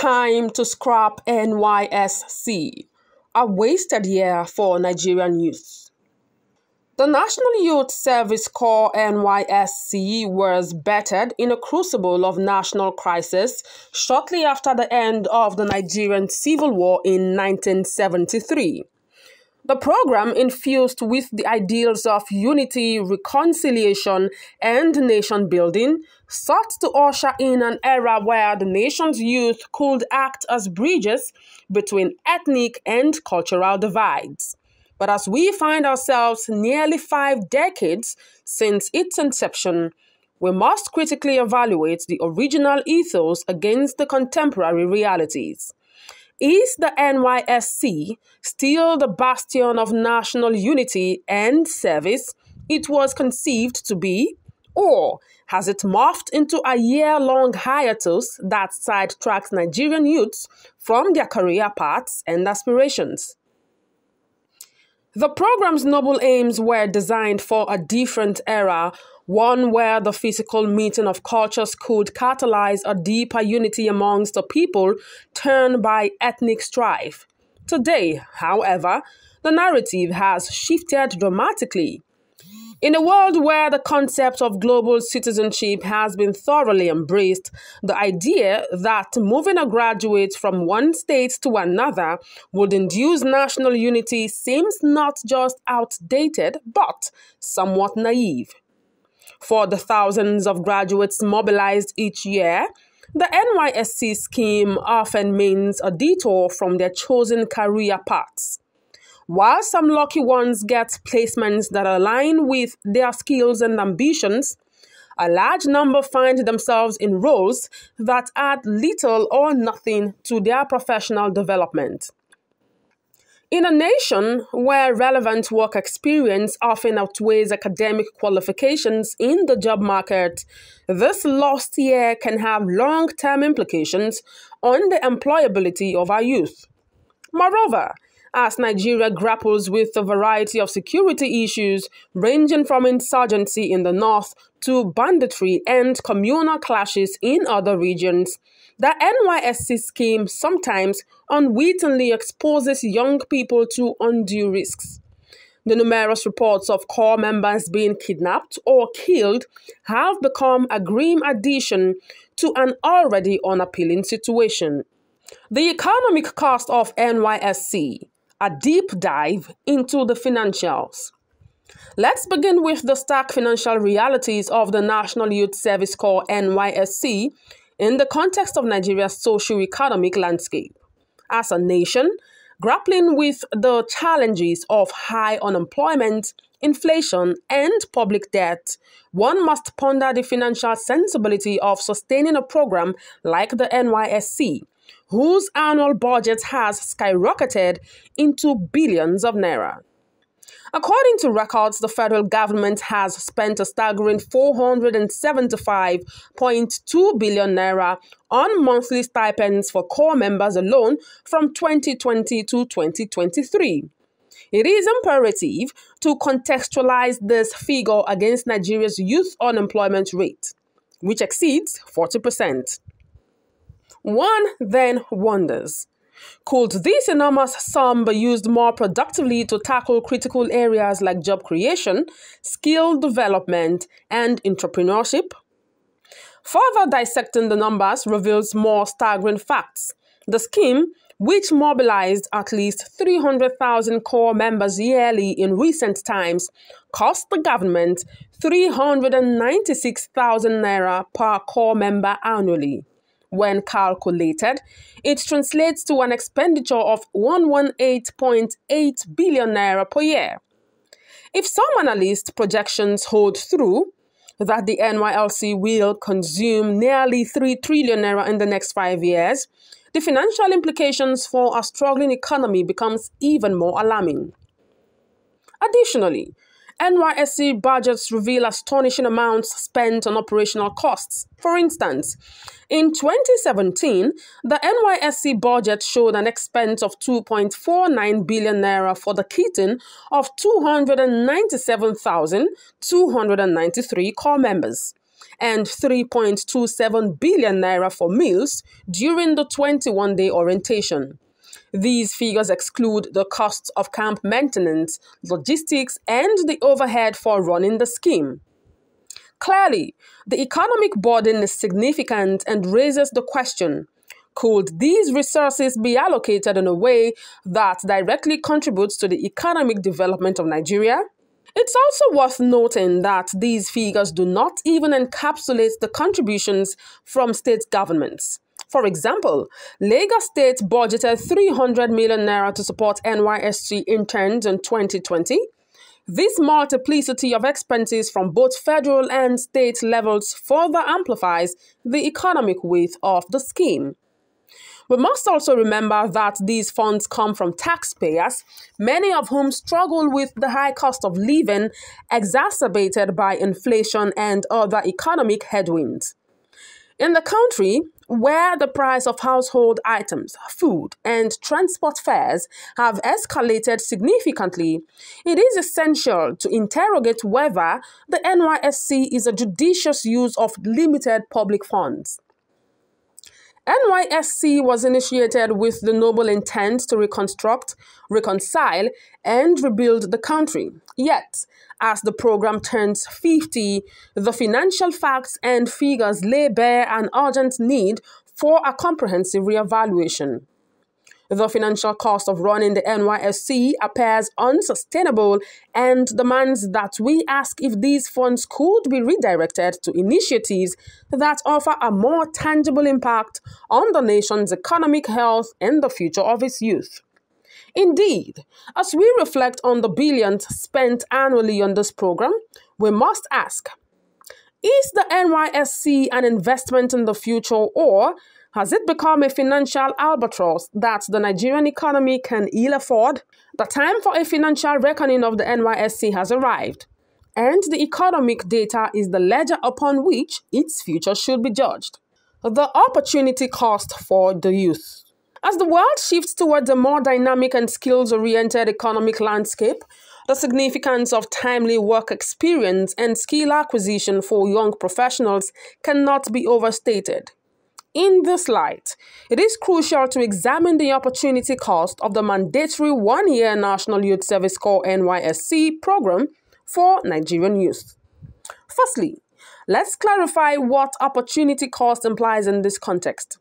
Time to scrap NYSC, a wasted year for Nigerian youth. The National Youth Service Corps NYSC was battered in a crucible of national crisis shortly after the end of the Nigerian Civil War in 1973. The program, infused with the ideals of unity, reconciliation, and nation building, sought to usher in an era where the nation's youth could act as bridges between ethnic and cultural divides. But as we find ourselves nearly 5 decades since its inception, we must critically evaluate the original ethos against the contemporary realities. Is the NYSC still the bastion of national unity and service it was conceived to be? Or has it morphed into a year-long hiatus that sidetracks Nigerian youths from their career paths and aspirations? The program's noble aims were designed for a different era, one where the physical meeting of cultures could catalyze a deeper unity amongst the people torn by ethnic strife. Today, however, the narrative has shifted dramatically. In a world where the concept of global citizenship has been thoroughly embraced, the idea that moving a graduate from one state to another would induce national unity seems not just outdated, but somewhat naive. For the thousands of graduates mobilized each year, the NYSC scheme often means a detour from their chosen career paths. While some lucky ones get placements that align with their skills and ambitions, a large number find themselves in roles that add little or nothing to their professional development. In a nation where relevant work experience often outweighs academic qualifications in the job market, this lost year can have long-term implications on the employability of our youth. Moreover, as Nigeria grapples with a variety of security issues ranging from insurgency in the north to banditry and communal clashes in other regions, the NYSC scheme sometimes unwittingly exposes young people to undue risks. The numerous reports of corps members being kidnapped or killed have become a grim addition to an already unappealing situation. The economic cost of NYSC. A deep dive into the financials. Let's begin with the stark financial realities of the National Youth Service Corps NYSC in the context of Nigeria's socio-economic landscape. As a nation, grappling with the challenges of high unemployment, inflation, and public debt, one must ponder the financial sensibility of sustaining a program like the NYSC, whose annual budget has skyrocketed into billions of naira. According to records, the federal government has spent a staggering 475.2 billion naira on monthly stipends for corps members alone from 2020 to 2023. It is imperative to contextualize this figure against Nigeria's youth unemployment rate, which exceeds 40%. One then wonders, could this enormous sum be used more productively to tackle critical areas like job creation, skill development, and entrepreneurship? Further dissecting the numbers reveals more staggering facts. The scheme, which mobilized at least 300,000 corps members yearly in recent times, cost the government 396,000 naira per corps member annually. When calculated, it translates to an expenditure of 118.8 billion naira per year. If some analyst projections hold true, that the NYLC will consume nearly 3 trillion naira in the next 5 years, the financial implications for a struggling economy becomes even more alarming. Additionally, NYSC budgets reveal astonishing amounts spent on operational costs. For instance, in 2017, the NYSC budget showed an expense of 2.49 billion naira for the kitting of 297,293 corps members. and 3.27 billion naira for meals during the 21-day orientation. These figures exclude the costs of camp maintenance, logistics, and the overhead for running the scheme. Clearly, the economic burden is significant and raises the question: could these resources be allocated in a way that directly contributes to the economic development of Nigeria? It's also worth noting that these figures do not even encapsulate the contributions from state governments. For example, Lagos State budgeted 300 million naira to support NYSC interns in 2020. This multiplicity of expenses from both federal and state levels further amplifies the economic weight of the scheme. We must also remember that these funds come from taxpayers, many of whom struggle with the high cost of living exacerbated by inflation and other economic headwinds. In the country, where the price of household items, food, and transport fares have escalated significantly, it is essential to interrogate whether the NYSC is a judicious use of limited public funds. NYSC was initiated with the noble intent to reconstruct, reconcile, and rebuild the country. Yet, as the program turns 50, the financial facts and figures lay bare an urgent need for a comprehensive reevaluation. The financial cost of running the NYSC appears unsustainable and demands that we ask if these funds could be redirected to initiatives that offer a more tangible impact on the nation's economic health and the future of its youth. Indeed, as we reflect on the billions spent annually on this program, we must ask: is the NYSC an investment in the future, or has it become a financial albatross that the Nigerian economy can ill afford? The time for a financial reckoning of the NYSC has arrived, and the economic data is the ledger upon which its future should be judged. The opportunity cost for the youth. As the world shifts towards a more dynamic and skills-oriented economic landscape, the significance of timely work experience and skill acquisition for young professionals cannot be overstated. In this light, it is crucial to examine the opportunity cost of the mandatory one-year National Youth Service Corps NYSC program for Nigerian youth. Firstly, let's clarify what opportunity cost implies in this context.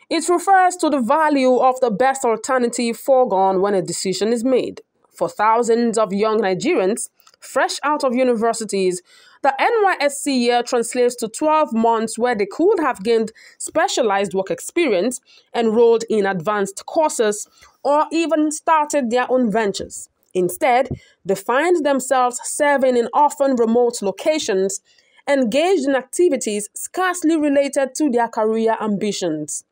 It refers to the value of the best alternative foregone when a decision is made. For thousands of young Nigerians, fresh out of universities, the NYSC year translates to 12 months where they could have gained specialized work experience, enrolled in advanced courses, or even started their own ventures. Instead, they find themselves serving in often remote locations, engaged in activities scarcely related to their career ambitions.